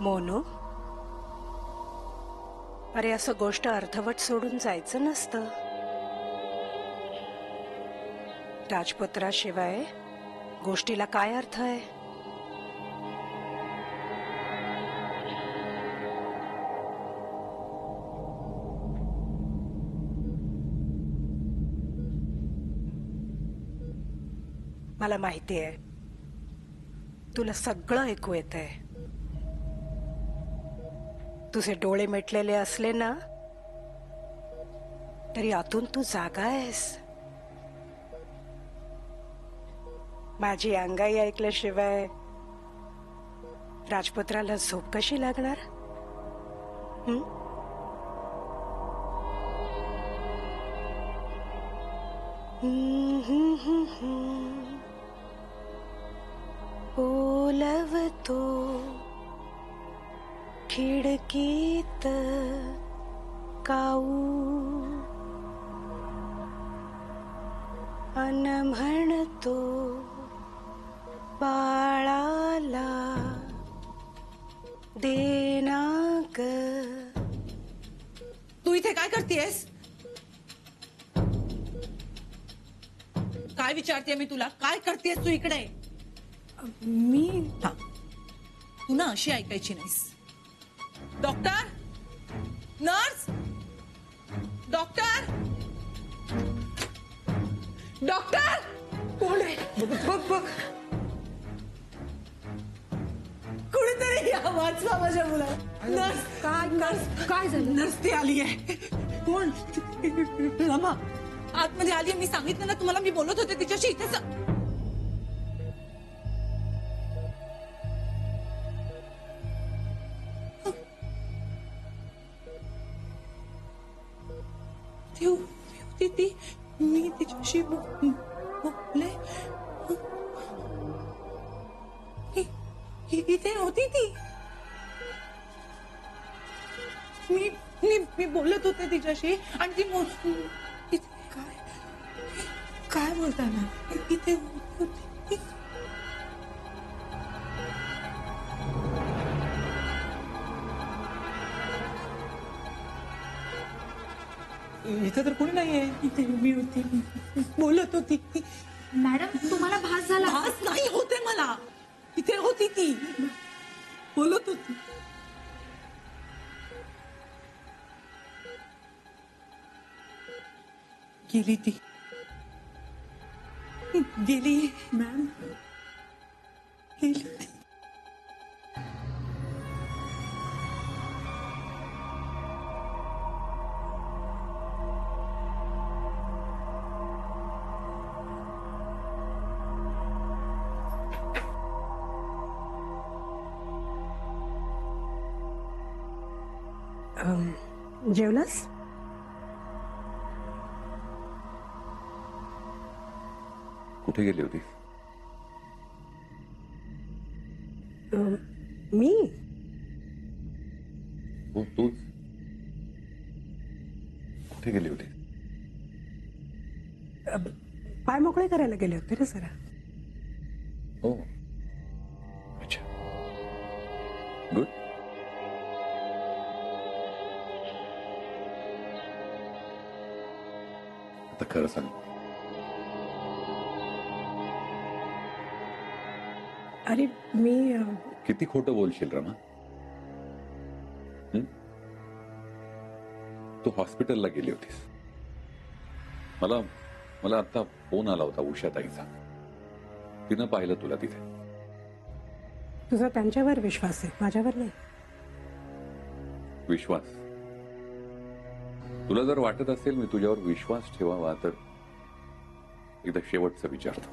मोनू, अरे असं गोष्ट अर्धवट सोडून जायचं नसतं. राजपुत्राशिवाय गोष्टीला काय अर्थ आहे? मला माहिती आहे तुला सगळं ऐकू येतंय. तुझे डोळे मिटलेले असले ना तरी आतून तू जागा आहेस. माझी अंगाई ऐकल्याशिवाय राजपुत्राला झोप कशी लागणार? ओलवतो खिडकीत काऊ अन म्हणतो बाळाला देना ग. तू इथे काय करतेस? काय विचारते मी तुला? काय करतेस तू इकडे? मी हा, तू ना अशी ऐकायची नाहीस. डॉक्टर, नर्स, डॉक्टर, डॉक्टर, कोण आहे? बघ बघ, कुणीतरी या वाचवा माझ्या मुला. नर्स, काय झालं? नर्स ती आली आहे. कोण? रमा आतमध्ये आली आहे. मी सांगितलं ना तुम्हाला, मी बोलत होते तिच्याशी इथेच. ती मी तिच्याशी बोलले. इथे होती ती. मी बोलत होते तिच्याशी आणि ती काय बोलताना इथे होती. इथे तर कोणी नाहीये. इथे मी होती, बोलत होती. मॅडम तुम्हाला भास झाला? भास नाही होते मला. इथे होती ती, बोलत होती. गेली ती, गेली. मॅम गेली ती. जेवलास? कुठे गेली होती? मी हो, तूच. कुठे गेली होती? पाय मोकळे करायला गेले होते रे जरा. हो, अच्छा, गुड. आता खरं सांग, अरे मी किती खोटं बोलशील रमा? तू हॉस्पिटलला गेली होतीस. मला आता फोन आला होता उषाताईचा. तिनं पाहिलं तुला तिथे. तुझा त्यांच्यावर विश्वास आहे, माझ्यावर नाही. विश्वास? तुला जर वाटत असेल मी तुझ्यावर विश्वास ठेवावा तर एकदा शेवटचं विचारतो.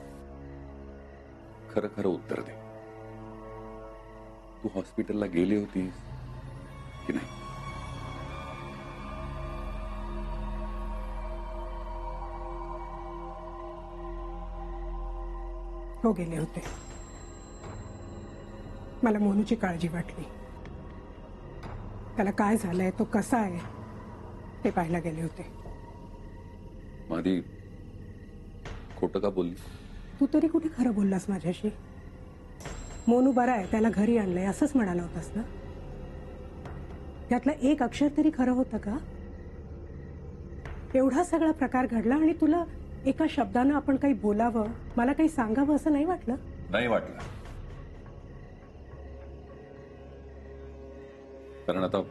खरं खरं उत्तर दे. तू हॉस्पिटलला गेली होतीस की नाही? हो, गेले होते. मला मोनूची काळजी वाटली. त्याला काय झालंय, तो कसा आहे ते पाहायला गेले होते. आधी खोटं का बोलली? तू तरी कुठे खरं बोललास माझ्याशी? मोनू बरा आहे, त्याला घरी आणलंय असंच म्हणाला होतास ना? त्यातलं एक अक्षर तरी खरं होतं का? एवढा सगळा प्रकार घडला आणि तुला एका शब्दानं आपण काही बोलावं, मला काही सांगावं असं नाही वाटलं? नाही वाटलं. कारण आता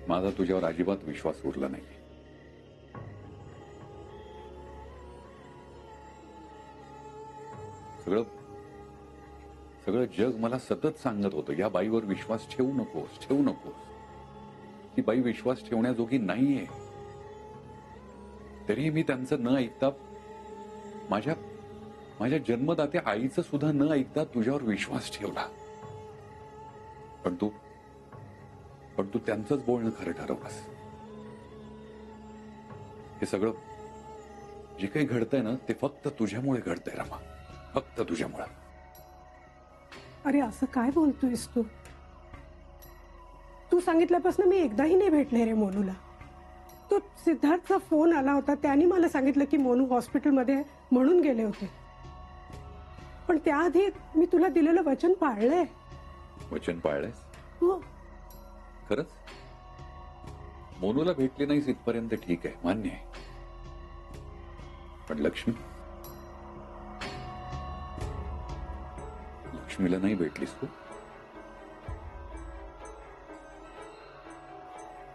माझा तुझ्यावर अजिबात विश्वास उरला नाही. सगळं सगळं जग मला सतत सांगत होतं, या बाईवर विश्वास ठेवू नकोस, ठेवू नकोस. ती बाई विश्वास ठेवण्याजोगी नाहीये. तरीही मी त्यांचं न ऐकता, माझ्या माझ्या जन्मदात्या आईचं सुद्धा न ऐकता तुझ्यावर विश्वास ठेवला. पण तू त्यांचंच बोलणं खरं ठरवलंस. हे सगळं जे काही घडतंय ना, ते फक्त तुझ्यामुळे घडतंय रमा, फक्त तुझ्यामुळे. अरे असं काय बोलतोयस तू? तू सांगितल्यापासून मी एकदाही नाही भेटले रे मोनूला. तो सिद्धार्थचा फोन आला होता, त्याने मला सांगितलं की मोनू हॉस्पिटलमध्ये म्हणून गेले होते. पण त्याआधी मी तुला दिलेलं वचन पाळलंय. वचन पाळलंयस? हो. खरंच? मोनूला भेटली नाहीस इथपर्यंत ठीक आहे, मान्य आहे. पण लक्ष्मीला नाही भेटलीस तू?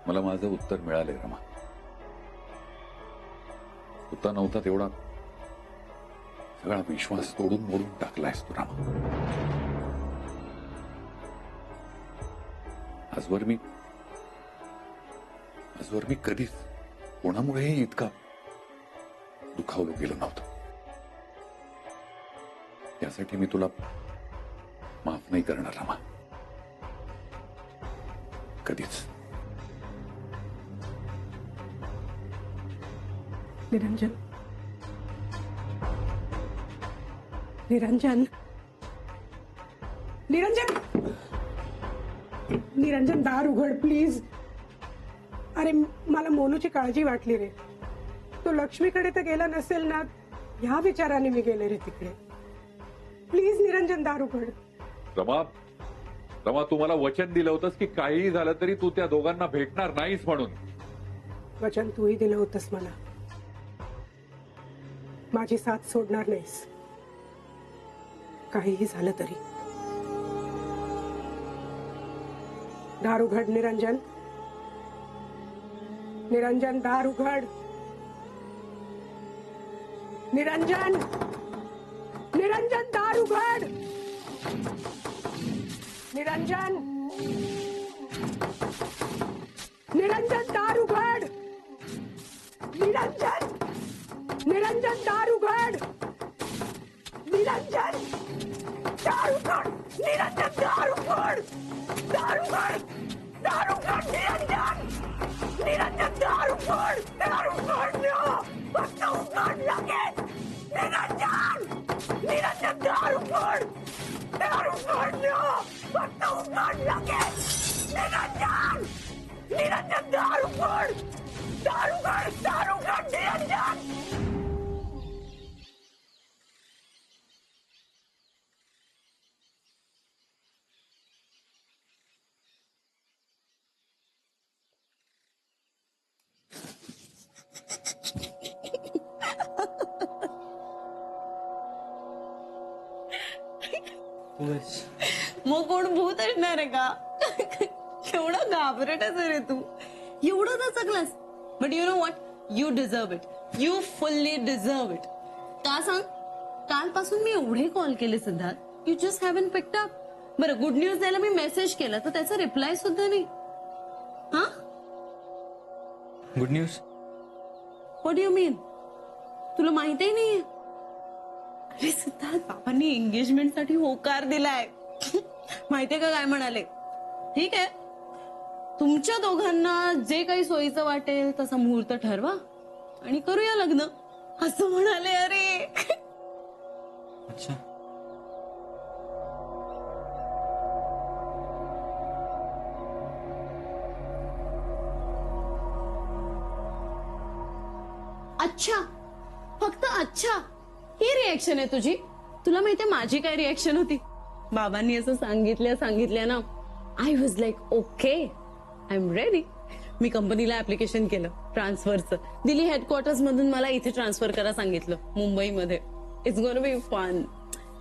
मला माझं उत्तर मिळालंय रमा. होता नव्हता तेवढा सगळा विश्वास तोडून मोडून टाकलायस तू रमा. आजवर मी कधीच कोणामुळेही इतका दुखावलो गेलो नव्हतो. यासाठी मी तुला माफ नाही करणार रमा, कधीच. निरंजन, निरंजन, निरंजन, निरंजन, दार उघड प्लीज. अरे मला मोनूची काळजी वाटली रे. तो लक्ष्मीकडे तर गेला नसेल ना, ह्या विचाराने मी गेले रे तिकडे. प्लीज निरंजन, दार उघड. रमा, तू मला वचन दिलं होतंस की काहीही झालं तरी तू त्या दोघांना भेटणार नाहीस म्हणून. वचन तूही दिलं होतंस मला, माझी साथ सोडणार नाहीस काहीही झालं तरी. दार उघड निरंजन, निरंजन, दार उघड. निरंजन, निरंजन, दार उघड. निरंजन, निरंजन, दार उघड. निरंजन, निरंजन, दार उघड. निरंजन, दार उघड. निरंजन, दार उघड. दार उघड, दार उघड. निरंजन, निरंजन, दार उघड. दार उघड ना, फक्त उघड लगेच. निरंजन, निरंजन, दार उघड. दार उघड ना, फक्त उघड लगेच. निरंजन, निरंजन, दार उघड. दार उघड, दार उघड. निरंजन. मग कोण भूत असणार आहे का? केवढा घाबरटच रे तू, एवढं दचकलास. But you know what, you deserve it. You fully deserve it. का सांग? कालपासून मी एवढे कॉल केले Siddharth, you just haven't picked up. बरं, गुड न्यूज द्यायला मी मेसेज केला तर त्याचा रिप्लाय सुद्धा नाही. हा, good news? What do you mean? तुला माहितीही नाहीये? अरे सिद्धार्थ, बाबांनी एंगेजमेंटसाठी होकार दिलाय. माहितीये का काय म्हणाले? ठीक आहे, तुमच्या दोघांना जे काही सोयीचं वाटेल तसा मुहूर्त ठरवा आणि करूया लग्न, असं म्हणाले. अरे अच्छा. अच्छा, फक्त अच्छा ही रिएक्शन आहे तुझी? तुला माहितीये माझी काय रिएक्शन होती? बाबांनी असं सांगितल्या ना, I was like okay, I am ready. मी कंपनीला ऍप्लिकेशन केलं ट्रान्सफरचं. दिल्ली हेडक्वार्टर्स मधून मला इथे ट्रान्सफर करा सांगितलं मुंबईमध्ये. It's gonna be fun.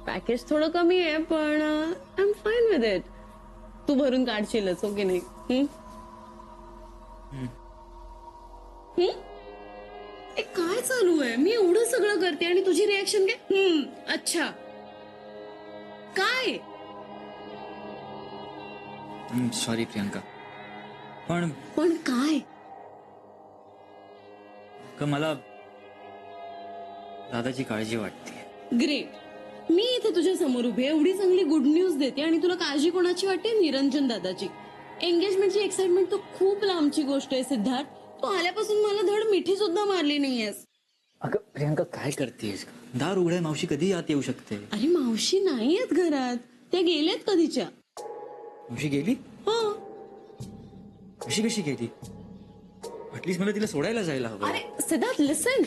Package थोडं कमी आहे पण I am fine with it. तू भरून काढशीलच हो की नाही? ए, काय चालू आहे? मी एवढं सगळं करते आणि तुझी रिॲक्शन काय? अच्छा. काय? सॉरी प्रियंका, पण पण काय? मला दादाची काळजी वाटते. ग्रेट. मी इथे तुझ्या समोर उभी आहे, एवढी चांगली गुड न्यूज देते आणि तुला काळजी कोणाची वाटते? निरंजन दादाची. एंगेजमेंटची एक्साइटमेंट तर खूप लांबची गोष्ट आहे सिद्धार्थ. तू आल्यापासून मला धड मिठी सुद्धा मारली नाहीयेस. अगं प्रियंका, काय करतेस? दार उघड्या, मावशी कधी आत येऊ शकते. अरे मावशी नाहीयेत घरात, त्या गेल्यात कधीच्या. मावशी गेली? हो. अशी कशी गेली? ऍटलीस्ट मला तिला सोडायला जायला हवं. अरे Siddharth listen,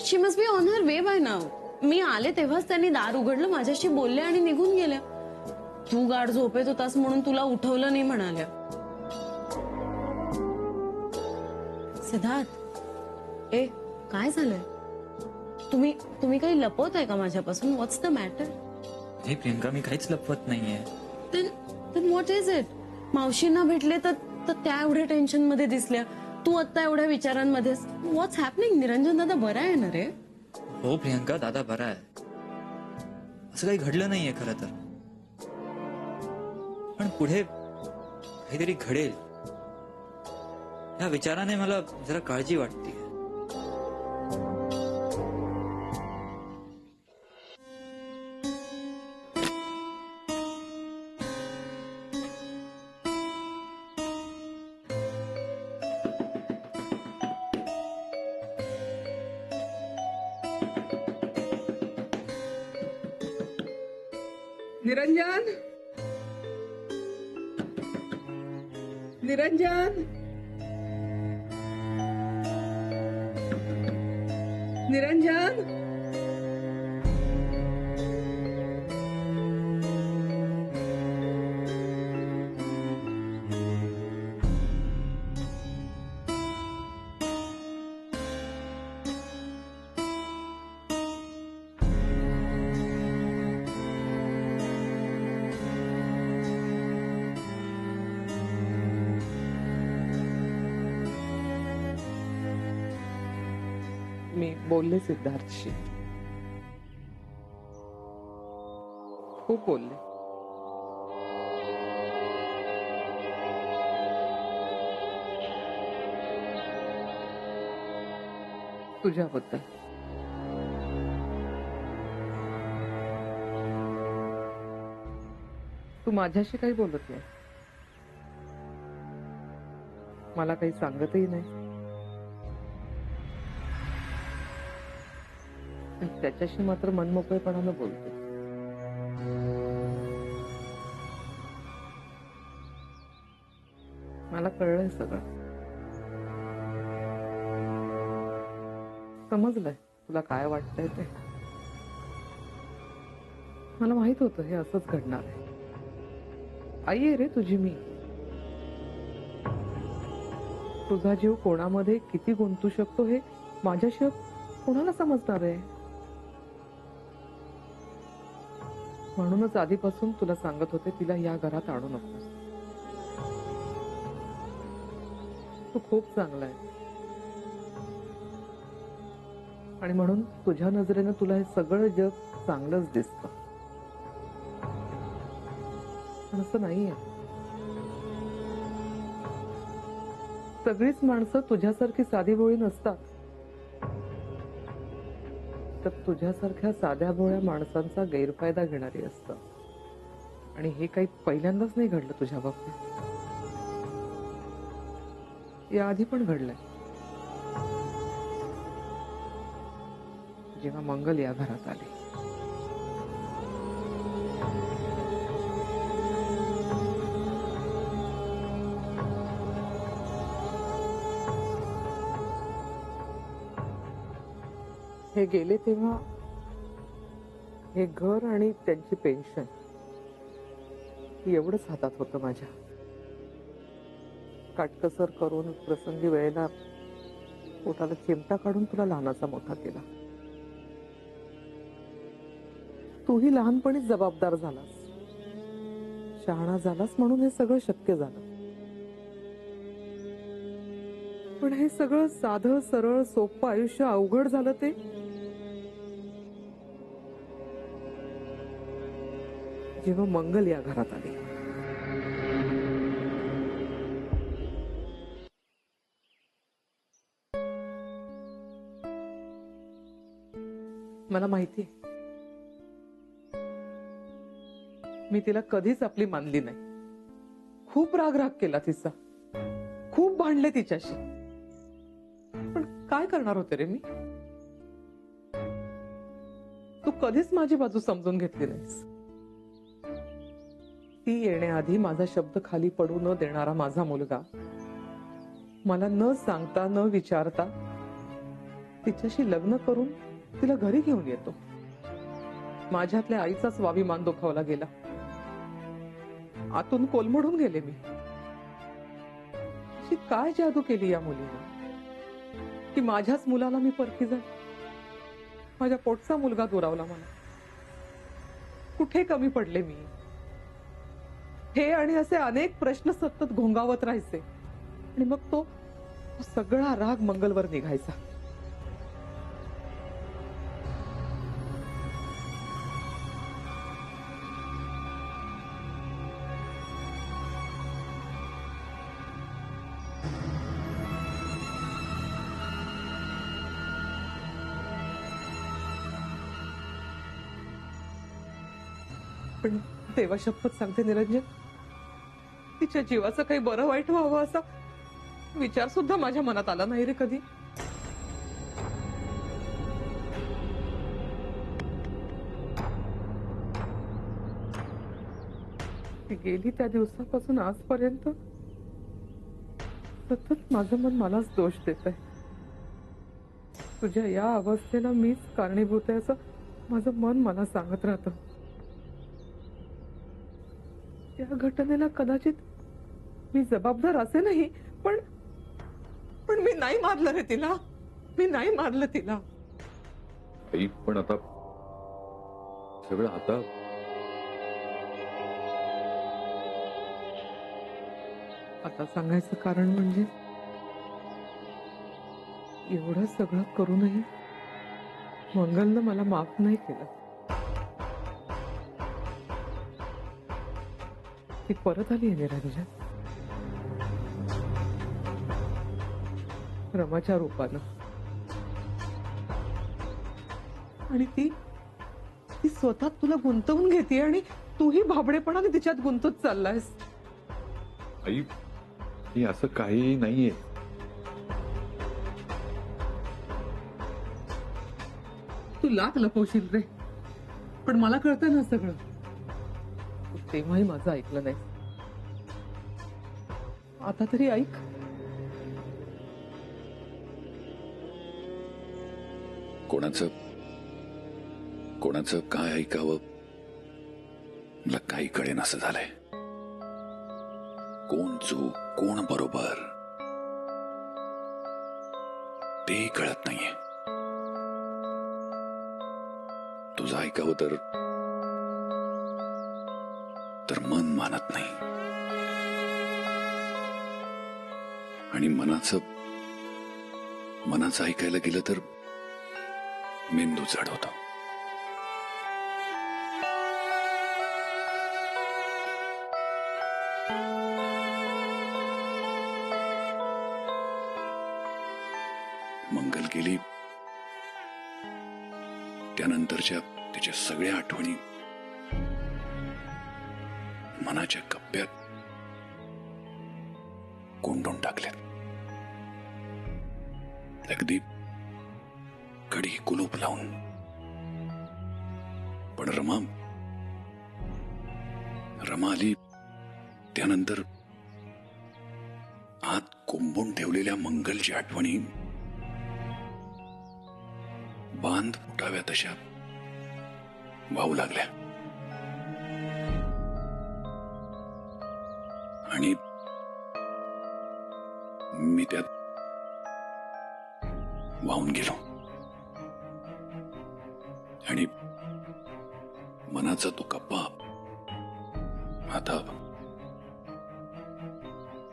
she must be on her way by now. मी आले तेव्हाच त्यांनी दार उघडलं, माझ्याशी बोलले आणि निघून गेल्या. तू गाढ झोपेत होतास म्हणून तुला उठवलं नाही म्हणाल्या. सिद्धार्थ, ए काय झालंय? तुम्ही काही लपवताय का माझ्यापासून? व्हॉट्स द मॅटर? हे प्रियंका, मी काहीच लपवत नाहीये. then what is it? मावशींना भेटले तर त्या एवढ्या टेन्शन मध्ये दिसल्या, तू आता एवढ्या विचारांमध्ये. व्हॉट्स हॅपनिंग? निरंजन दादा बरा आहे ना रे? हो प्रियंका, दादा बरा आहे. असं काही घडलं नाहीये खरं तर, पण पुढे काहीतरी घडेल या विचाराने मला जरा काळजी वाटते. निरंजन, निरंजन, निरंजन. मी बोलले सिद्धार्थशी, खूप बोलले. तुझ्याबद्दल. तू माझ्याशी काही बोलत नाही, मला काही सांगतही नाही. त्याच्याशी मात्र मनमोकळेपणानं बोलते. मला कळलंय सगळं, समजलंय तुला काय वाटतंय ते. मला माहित होतं हे असंच घडणार आहे. आई आहे रे तुझी मी. तुझा जीव कोणामध्ये किती गुंतू शकतो हे माझ्याशिवाय कोणाला समजणार आहे? म्हणूनच आधीपासून तुला सांगत होते तिला या घरात आणू नकोस. तू खूप चांगला आहे आणि म्हणून तुझ्या नजरेनं तुला हे सगळं जग चांगलंच दिसतं, पण असं नाहीये. सगळीच माणसं तुझ्यासारखी साधीभोळी नसतात. तर तुझ्यासारख्या साध्या भोळ्या माणसांचा गैरफायदा घेणारी असतात. आणि हे काही पहिल्यांदाच नाही घडलं तुझ्या बाबतीत, याआधी पण घडलंय. जेव्हा मंगल या घरात आली. हे गेले तेव्हा हे घर आणि त्यांची पेन्शन एवढंच हातात होतं माझ्या. काटकसर करून प्रसंगी वेळेला पोटाला चिमटा काढून तुला लहानाचा मोठा केला. तूही लहानपणीच जबाबदार झालास, शहाणा झालास म्हणून हे सगळं शक्य झालं. पण हे सगळं साधं सरळ सोपं आयुष्य अवघड झालं ते जेव्हा मंगल या घरात आली. मला माहितीये मी तिला कधीच आपली मानली नाही. खूप राग केला तिचा, खूप भांडले तिच्याशी. पण काय करणार होते रे मी? तू कधीच माझी बाजू समजून घेतली नाहीस. ती येण्याआधी माझा शब्द खाली पडू न देणारा माझा मुलगा मला न सांगता न विचारता तिच्याशी लग्न करून तिला घरी घेऊन येतो. माझ्यातल्या आईचा स्वाभिमान दुखावला गेला. आतून कोलमडून गेले मी. अशी काय जादू केली या मुलीने की माझ्याच मुलाला मी परखी झाली. माझ्या पोटचा मुलगा दुरावला मला. कुठे कमी पडले मी? हे आणि असे अनेक प्रश्न सतत घोंगावत राहायचे आणि मग तो सगळा राग मंगलवर निघायचा. पण देवा शपथ सांगते निरंजन, तिच्या जीवाचं काही बरं वाईट व्हावं असा विचार सुद्धा माझ्या मनात आला नाही रे कधी. ती गेली त्या दिवसापासून आजपर्यंत सतत माझं मन मलाच दोष देत आहे. तुझ्या या अवस्थेला मीच कारणीभूत आहे असं माझं मन मला सांगत राहतं. या घटनेला कदाचित मी जबाबदार असे नाही, पण पण मी नाही मारलं रे तिला. मी नाही मारलं तिला. आई पण आता सगळं आता सांगायचं कारण म्हणजे एवढं सगळं करूनही मंगलनं मला माफ नाही केलं. ती परत आली आहे निरंजन, रमाच्या रूपानं. आणि ती स्वतः तुला गुंतवून घेते आणि तूही भाबडेपणाने तिच्यात गुंतत चाललायस. आई हे असं काही नाहीये. तू लाख लपवशील रे, पण मला कळतं ना सगळं. तू तेव्हाही माझं ऐकलं नाही. आता तरी ऐक. कोणाचं काय ऐकावं मला काही कळेन असं झालंय. कोण चूक कोण बरोबर ते कळत नाहीये. तुझं ऐकावं तर मन मानत नाही आणि मनाचं ऐकायला गेलं तर मेंदू जड होतो. मंगल गेली त्यानंतरच्या तिच्या सगळ्या आठवणी मनाच्या कप्प्यात कोंडून टाकल्यात. अगदी कडी कुलूप लावून. पण रमा आली त्यानंतर आत कोंबून ठेवलेल्या मंगलच्या आठवणी बांध फुटाव्या तशा वाहू लागल्या. मी त्यात वाहून गेलो आणि मनाचा तो कप्पा आता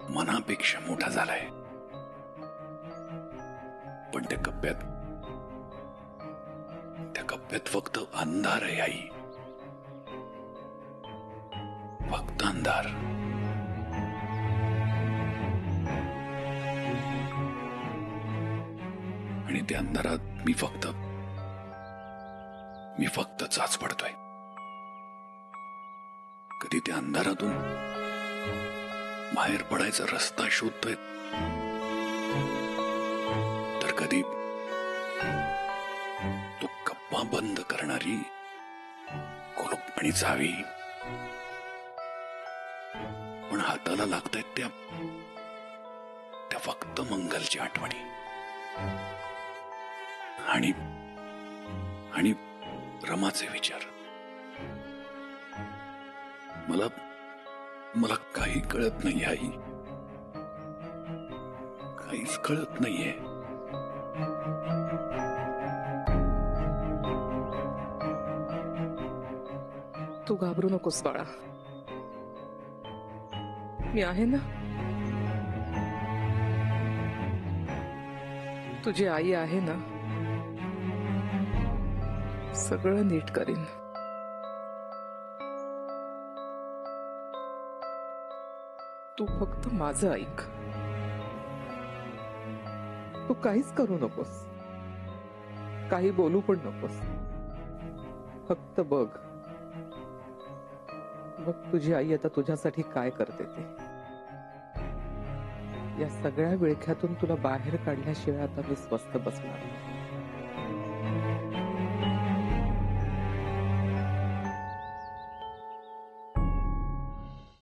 मनापेक्षा मोठा झालाय. पण त्या कप्प्यात फक्त अंधार आहे आई, फक्त अंधार. आणि त्या अंधारात मी फक्त चाच पडतोय. कधी त्या अंधारातून बाहेर पडायचा रस्ता शोधतोय, तर कधी तो कप्पा बंद करणारी कुलूप आणि चावी. पण हाताला लागतायत त्या फक्त मंगलची आठवणी आणि रमाचे विचार. मला काही कळत नाही आई, काहीच कळत नाहीये. तू घाबरू नकोस बाळा, मी आहे ना. तुझी आई आहे ना, सगळं नीट करीन. तू फक्त माझं ऐक, तू काहीच करू नकोस, काही बोलू पण नकोस. फक्त बघ तुझी आई आता तुझ्यासाठी काय करते ते. या सगळ्या विळख्यातून तुला बाहेर काढल्याशिवाय आता मी स्वस्थ बसणार नाही.